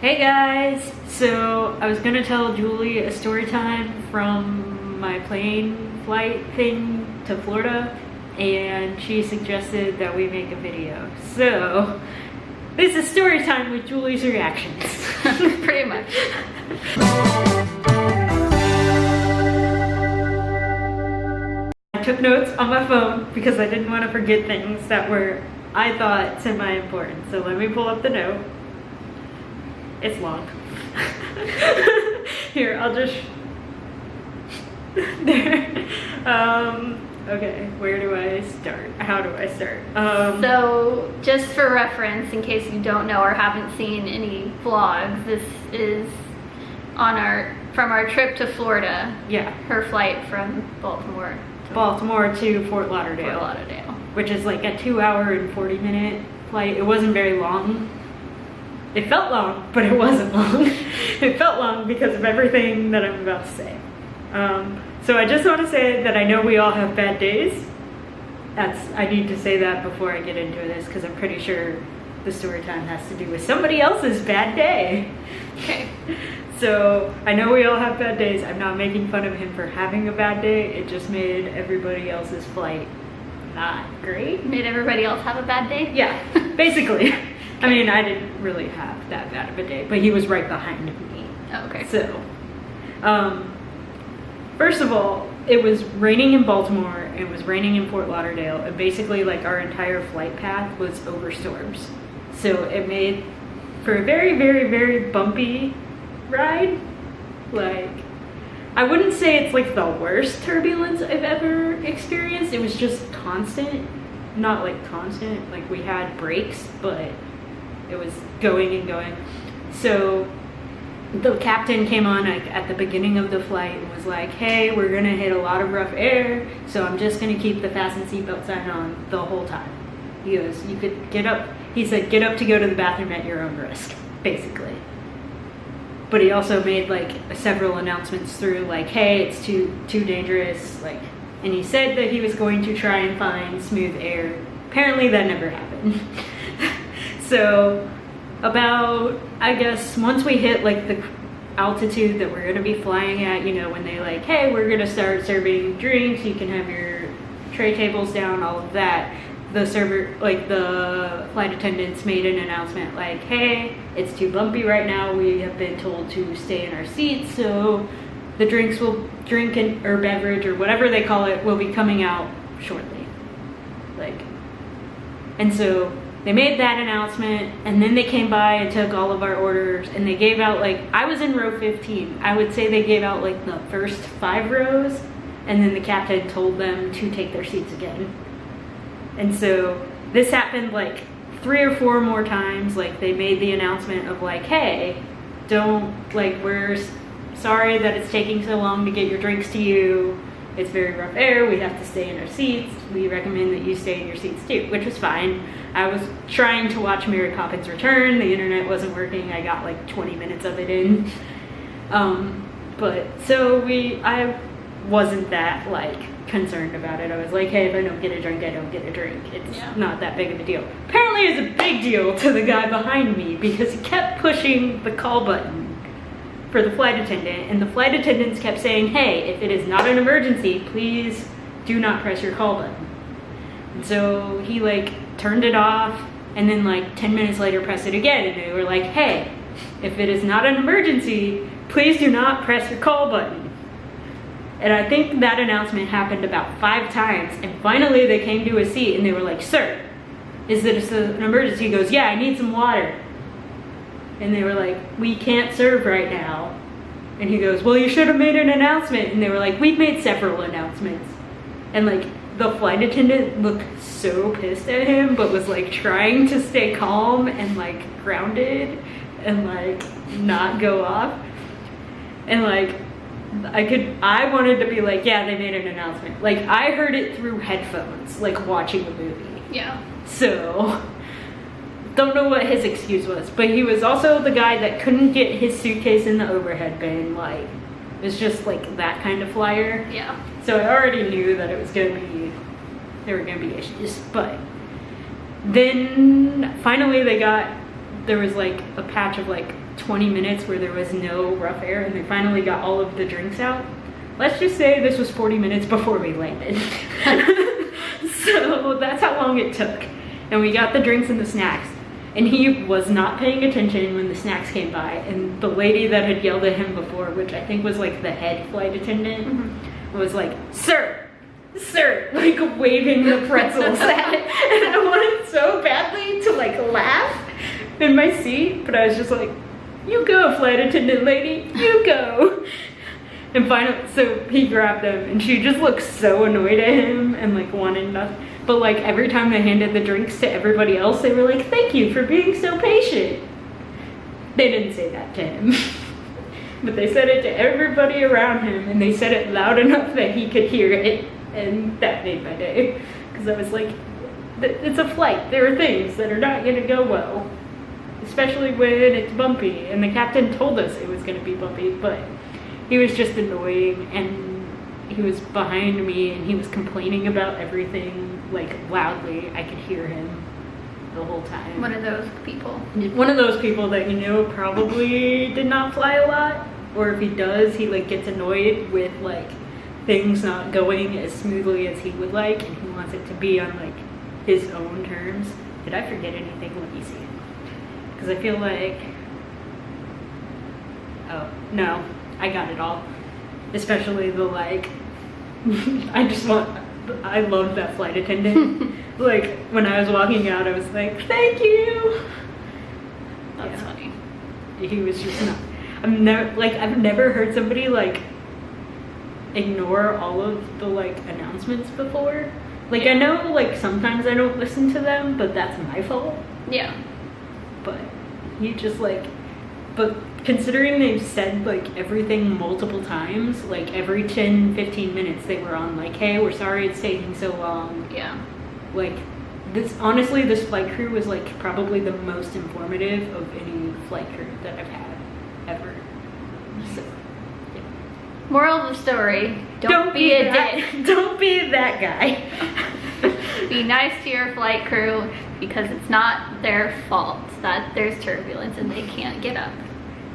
Hey guys! So I was gonna tell Julie a story time from my plane flight thing to Florida, and she suggested that we make a video. So this is story time with Julie's reactions. Pretty much. I took notes on my phone because I didn't want to forget things that were, I thought, semi-important. So let me pull up the note. It's long. Here, I'll just... there. Okay, where do I start? How do I start? So, just for reference, in case you don't know or haven't seen any vlogs, this is on from our trip to Florida. Yeah. Her flight from Baltimore to Fort Lauderdale. Which is like a 2-hour and 40-minute flight. It wasn't very long. It felt long, but it wasn't long. It felt long because of everything that I'm about to say. So I just want to say that I know we all have bad days. I need to say that before I get into this because I'm pretty sure the story time has to do with somebody else's bad day. Okay. So I know we all have bad days. I'm not making fun of him for having a bad day. It just made everybody else's flight not great. Made everybody else have a bad day? Yeah, basically. I mean, I didn't really have that bad of a day, but he was right behind me. Oh, okay. So, first of all, it was raining in Baltimore, it was raining in Fort Lauderdale, and basically like our entire flight path was over storms. So it made for a very, very, very bumpy ride. Like, I wouldn't say it's like the worst turbulence I've ever experienced. It was just constant, not like constant, like we had breaks, but it was going and going. So the captain came on at the beginning of the flight and was like, hey, we're gonna hit a lot of rough air, so I'm just gonna keep the fasten seatbelt sign on the whole time. He goes, you could get up, he said, get up to go to the bathroom at your own risk, basically. But he also made like several announcements through like, hey, it's too dangerous, like, and he said that he was going to try and find smooth air. Apparently that never happened. So about, I guess, once we hit like the altitude that we're gonna be flying at, you know, when they like, hey, we're gonna start serving drinks, you can have your tray tables down, all of that, the server, like the flight attendants made an announcement like, hey, it's too bumpy right now, we have been told to stay in our seats, so the drinks will or beverage or whatever they call it will be coming out shortly. Like, and so they made that announcement, and then they came by and took all of our orders, and they gave out, like, I was in row 15. I would say they gave out like the first 5 rows, and then the captain told them to take their seats again. And so this happened like 3 or 4 more times. Like, they made the announcement of like, hey, don't, like, we're sorry that it's taking so long to get your drinks to you. It's very rough air, we have to stay in our seats. We recommend that you stay in your seats too, which was fine. I was trying to watch Mary Poppins Return, the internet wasn't working, I got like 20 minutes of it in. But so I wasn't that like concerned about it. I was like, hey, if I don't get a drink, I don't get a drink. It's not that big of a deal. Apparently it's a big deal to the guy behind me because he kept pushing the call button for the flight attendant, and the flight attendants kept saying, hey, if it is not an emergency, please do not press your call button. And so he like turned it off, and then like 10 minutes later pressed it again, and they were like, hey, if it is not an emergency, please do not press your call button. And I think that announcement happened about 5 times, and finally they came to a seat and they were like, sir, is this an emergency? He goes, yeah, I need some water. And they were like, we can't serve right now. And he goes, well, you should have made an announcement. And they were like, we've made several announcements. And like the flight attendant looked so pissed at him, but was like trying to stay calm and like grounded and like not go off. And like, I wanted to be like, yeah, they made an announcement. Like, I heard it through headphones, like watching a movie. Yeah. So don't know what his excuse was, but he was also the guy that couldn't get his suitcase in the overhead bin. Like, it was just like that kind of flyer. Yeah. So I already knew that it was gonna be, there were gonna be issues. But then finally they got there was like a patch of like 20 minutes where there was no rough air, and they finally got all of the drinks out. Let's just say this was 40 minutes before we landed. So that's how long it took. And we got the drinks and the snacks. And he was not paying attention when the snacks came by. And the lady that had yelled at him before, which I think was like the head flight attendant, was like, "Sir, sir," like waving the pretzels at it. And I wanted so badly to like laugh in my seat, but I was just like, "You go, flight attendant lady, you go." And finally, so he grabbed them, and she just looked so annoyed at him and like wanted nothing. But like every time they handed the drinks to everybody else, they were like, "Thank you for being so patient." They didn't say that to him, but they said it to everybody around him, and they said it loud enough that he could hear it, and that made my day. Because I was like, it's a flight. There are things that are not going to go well, especially when it's bumpy. And the captain told us it was going to be bumpy, but he was just annoying, and he was behind me, and he was complaining about everything, like, loudly. I could hear him the whole time. One of those people. One of those people that, you know, probably did not fly a lot, or if he does, he, like, gets annoyed with, like, things not going as smoothly as he would like, and he wants it to be on, like, his own terms. Did I forget anything? Let me see. Because I feel like... Oh, no. I got it all. Especially the like, I love that flight attendant. Like when I was walking out, I was like, "Thank you." That's funny. He was just not, I've never heard somebody like ignore all of the like announcements before. Like I know like sometimes I don't listen to them, but that's my fault. Yeah. But he just like, but considering they've said like everything multiple times, like every 10-15 minutes they were on like, "Hey, we're sorry it's taking so long." Yeah. Like this, honestly, this flight crew was like probably the most informative of any flight crew that I've had ever. So, yeah. Moral of the story, don't be a dick. Don't be that guy. Be nice to your flight crew, because it's not their fault that there's turbulence and they can't get up.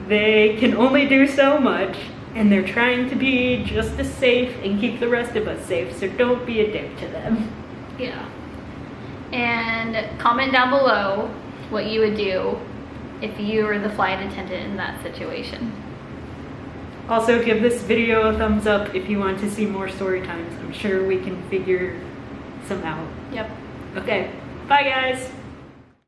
They can only do so much, and they're trying to be just as safe and keep the rest of us safe, so don't be a dick to them. Yeah. And comment down below what you would do if you were the flight attendant in that situation. Also, give this video a thumbs up if you want to see more story times. I'm sure we can figure some out. Yep. Okay, bye guys.